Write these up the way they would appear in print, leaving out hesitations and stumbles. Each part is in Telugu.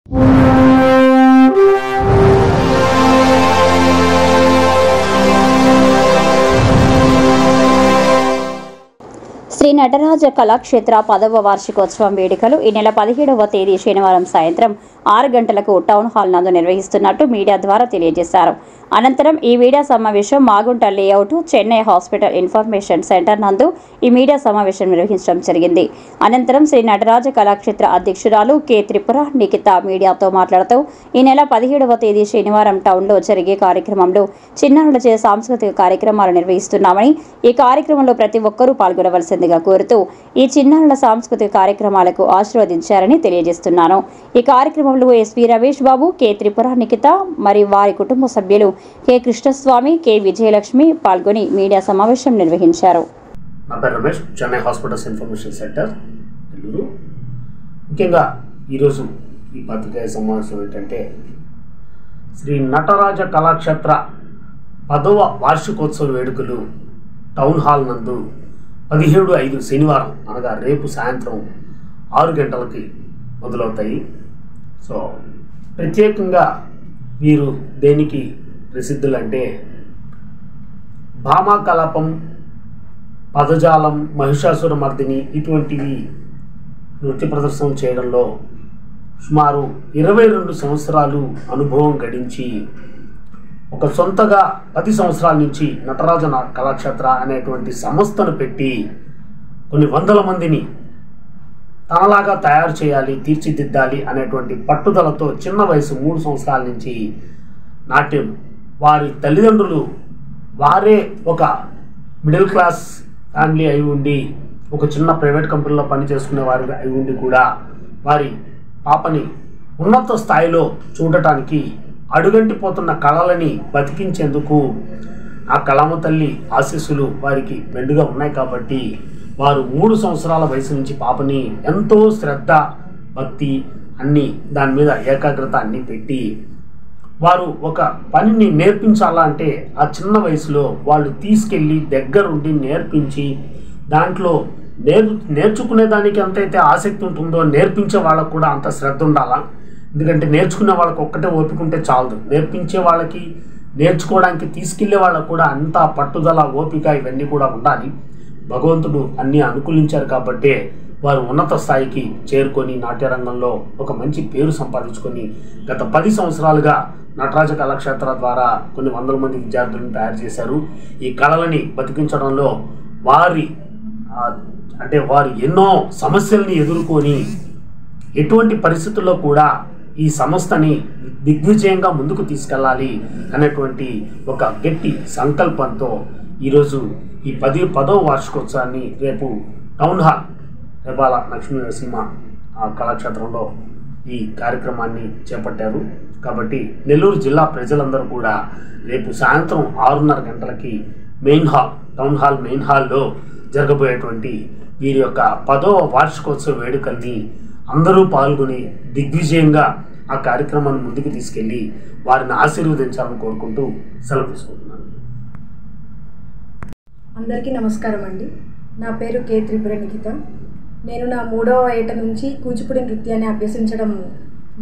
శ్రీ నటరాజ కళాక్షేత్ర 10వ వార్షికోత్సవం వేడుకలు ఈ నెల 17వ తేదీ శనివారం సాయంత్రం 6 గంటలకు టౌన్ హాల్ నందు నిర్వహిస్తున్నట్టు మీడియా ద్వారా తెలియజేశారు. అనంతరం ఈ మీడియా సమావేశం Magunta layout Chennai hospital information centre నందు ఈ మీడియా సమావేశం నిర్వహించడం జరిగింది. అనంతరం శ్రీ నటరాజ కళాక్షేత్ర అధ్యక్షురాలు కె త్రిపుర నిఖిత మీడియాతో మాట్లాడుతూ ఈ నెల 17వ తేదీ శనివారం టౌన్లో జరిగే కార్యక్రమంలో చిన్నారులచే సాంస్కృతిక కార్యక్రమాలు నిర్వహిస్తున్నామని, ఈ కార్యక్రమంలో ప్రతి ఒక్కరూ పాల్గొనవలసిందిగా కోరుతూ ఈ చిన్నారుల సాంస్కృతిక కార్యక్రమాలకు ఆశీర్వదించారని తెలియజేస్తున్నాను. ఈ కార్యక్రమంలో ఎస్వి రమేష్ బాబు, కె త్రిపుర నిఖిత మరియు వారి కుటుంబ సభ్యులు కె కృష్ణస్వామి, కె విజయలక్ష్మి పాల్గొని మీడియా సమావేశం నిర్వహించారు. నా పేరు Ramesh, Chennai hospitals information centre Nellore. ముఖ్యంగా ఈరోజు ఈ పత్రికా సమావేశం ఏంటంటే శ్రీ నటరాజ కళాక్షేత్ర 10వ వార్షికోత్సవ వేడుకలు టౌన్ హాల్ నందు 17/5 శనివారం అనగా రేపు సాయంత్రం 6 గంటలకి మొదలవుతాయి. సో ప్రత్యేకంగా వీరు దేనికి ప్రసిద్ధులంటే భామాకలాపం, పదజాలం, మహిషాసుర మర్దిని ఇటువంటివి నృత్య ప్రదర్శన చేయడంలో సుమారు 22 సంవత్సరాలు అనుభవం గడించి ఒక సొంతగా 10 సంవత్సరాల నుంచి నటరాజ కళాక్షేత్ర అనేటువంటి సంస్థను పెట్టి కొన్ని వందల మందిని తనలాగా తయారు చేయాలి, తీర్చిదిద్దాలి అనేటువంటి పట్టుదలతో చిన్న వయసు 3 సంవత్సరాల నుంచి నాట్యం, వారి తల్లిదండ్రులు వారే ఒక మిడిల్ క్లాస్ ఫ్యామిలీ అయి ఉండి ఒక చిన్న ప్రైవేట్ కంపెనీలో పనిచేసుకునే వారు అయి ఉండి కూడా వారి పాపని ఉన్నత స్థాయిలో చూడటానికి అడుగంటిపోతున్న కళలని బతికించేందుకు ఆ కళామ తల్లి ఆశీస్సులు వారికి మెండుగా ఉన్నాయి. కాబట్టి వారు 3 సంవత్సరాల వయసు నుంచి పాపని ఎంతో శ్రద్ధ, భక్తి అన్నీ దాని మీద ఏకాగ్రత అన్నీ పెట్టి వారు ఒక పనిని నేర్పించాలా అంటే ఆ చిన్న వయసులో వాళ్ళు తీసుకెళ్ళి దగ్గరుండి నేర్పించి దాంట్లో నేర్చుకునే దానికి ఎంతైతే ఆసక్తి ఉంటుందో నేర్పించే వాళ్ళకు కూడా అంత శ్రద్ధ ఉండాలా. ఎందుకంటే నేర్చుకునే వాళ్ళకి ఒక్కటే ఓపిక ఉంటే చాలదు, నేర్పించే వాళ్ళకి నేర్చుకోవడానికి తీసుకెళ్లే వాళ్ళకు కూడా అంత పట్టుదల, ఓపిక ఇవన్నీ కూడా ఉండాలి. భగవంతుడు అన్నీ అనుకూలించారు కాబట్టే వారు ఉన్నత స్థాయికి చేరుకొని నాట్యరంగంలో ఒక మంచి పేరు సంపాదించుకొని గత 10 సంవత్సరాలుగా నటరాజ కళాక్షేత్ర ద్వారా కొన్ని వందల మంది విద్యార్థులను తయారు చేశారు. ఈ కళలని బతికించడంలో వారు ఎన్నో సమస్యల్ని ఎదుర్కొని ఎటువంటి పరిస్థితుల్లో కూడా ఈ సంస్థని దిగ్విజయంగా ముందుకు తీసుకెళ్ళాలి అనేటువంటి ఒక గట్టి సంకల్పంతో ఈరోజు ఈ 10వ వార్షికోత్సవాన్ని రేపు టౌన్ హాల్ రేపాల లక్ష్మీ నరసింహ కళాక్షేత్రంలో ఈ కార్యక్రమాన్ని చేపట్టారు. కాబట్టి నెల్లూరు జిల్లా ప్రజలందరూ కూడా రేపు సాయంత్రం 6:30 గంటలకి టౌన్ హాల్ మెయిన్ హాల్లో జరగబోయేటువంటి వీరి యొక్క 10వ వార్షికోత్సవ వేడుకల్ని అందరూ పాల్గొని దిగ్విజయంగా ఆ కార్యక్రమాన్ని ముందుకు తీసుకెళ్ళి వారిని ఆశీర్వదించాలని కోరుకుంటూ సెలవు తీసుకుంటున్నాను. అందరికీ నమస్కారం అండి. నా పేరు కె త్రిపుర నిఖిత. నేను నా 3వ ఏట నుంచి కూచిపూడి నృత్యాన్ని అభ్యసించడం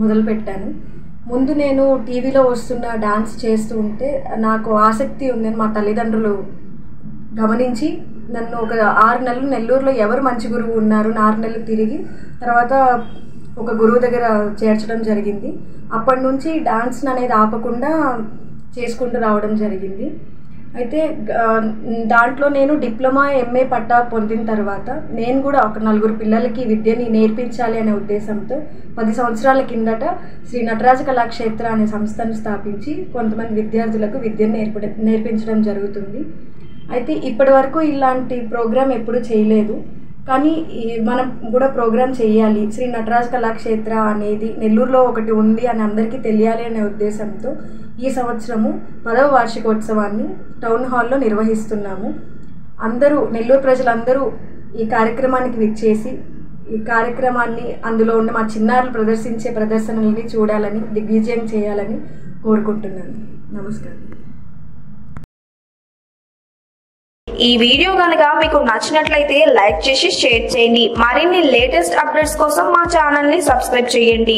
మొదలుపెట్టాను. ముందు నేను టీవీలో వస్తున్న డాన్స్ చేస్తూ ఉంటే నాకు ఆసక్తి ఉందని మా తల్లిదండ్రులు గమనించి నన్ను ఒక 6 నెలలు నెల్లూరులో ఎవరు మంచి గురువు ఉన్నారు 6 నెలలు తిరిగి తర్వాత ఒక గురువు దగ్గర చేర్చడం జరిగింది. అప్పటి నుంచి డాన్స్ అనేది ఆపకుండా చేసుకుంటూ రావడం జరిగింది. అయితే దాంట్లో నేను డిప్లొమా, ఎంఏ పట్టా పొందిన తర్వాత నేను కూడా ఒక 4 పిల్లలకి విద్యని నేర్పించాలి అనే ఉద్దేశంతో 10 సంవత్సరాల కిందట శ్రీ నటరాజ కళాక్షేత్ర అనే సంస్థను స్థాపించి కొంతమంది విద్యార్థులకు విద్యను నేర్పించడం జరుగుతుంది. అయితే ఇప్పటి వరకు ఇలాంటి ప్రోగ్రాం ఎప్పుడు చేయలేదు, కానీ మనం కూడా ప్రోగ్రాం చేయాలి, శ్రీ నటరాజ కళాక్షేత్ర అనేది నెల్లూరులో ఒకటి ఉంది అని అందరికీ తెలియాలి అనే ఉద్దేశంతో ఈ సంవత్సరము 10వ వార్షికోత్సవాన్ని టౌన్ హాల్లో నిర్వహిస్తున్నాము. నెల్లూరు ప్రజలందరూ ఈ కార్యక్రమానికి విచ్చేసి ఈ కార్యక్రమాన్ని అందులో ఉన్న మా చిన్నారులు ప్రదర్శించే ప్రదర్శనల్ని చూడాలని, దిగ్విజయం చేయాలని కోరుకుంటున్నాను. నమస్కారం. ఈ వీడియో గనుక మీకు నచ్చినట్లయితే లైక్ చేసి షేర్ చేయండి. మరిన్ని లేటెస్ట్ అప్డేట్స్ కోసం మా ఛానల్ ని సబ్స్క్రైబ్ చేయండి.